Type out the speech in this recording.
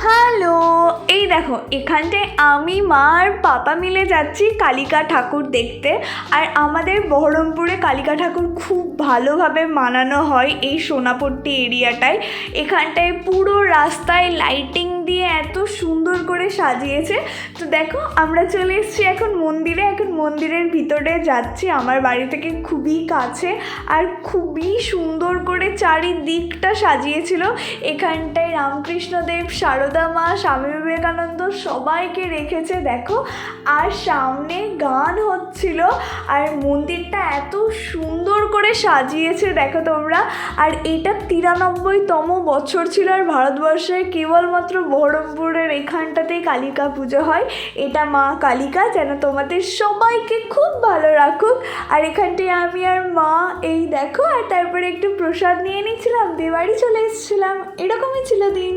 Hello, এই দেখো এখানটায় আমি মা আর পাপা মিলে যাচ্ছি কালিকা ঠাকুর দেখতে। আর আমাদের বহরমপুরে কালিকা ঠাকুর খুব ভালোভাবে মানানো হয় এই সোনাপট্টি এরিয়াটায়। এখানটায় পুরো রাস্তায় লাইটিং দিয়ে এত সুন্দর করে সাজিয়েছে। তো দেখো আমরা চলে এসেছি এখন মন্দিরে। এখন মন্দিরের ভিতরে যাচ্ছি, আমার বাড়ি থেকে খুবই কাছে আর খুবই সুন্দর করে চারিদিকটা সাজিয়েছিল। এখানটায় রামকৃষ্ণদেব, সারদা মা, স্বামী বিবেকানন্দ সবাইকে রেখেছে দেখো। আর সামনে গান হচ্ছিল আর মন্দিরটা এত সুন্দর করে সাজিয়েছে দেখো তোমরা। আর এটা 93তম বছর ছিল আর ভারতবর্ষের কেবলমাত্র বহরমপুরের এখানটাতেই কালিকা পুজো হয়। এটা মা কালিকা যেন তোমাদের সবাইকে খুব ভালো রাখুক। আর এখানটায় আমি আর মা এই দেখো, আর তারপরে একটু প্রসাদ নিয়ে নিয়েছিলাম, দিয়ে বাড়ি চলে এসেছিলাম। এরকমই ছিল দিন।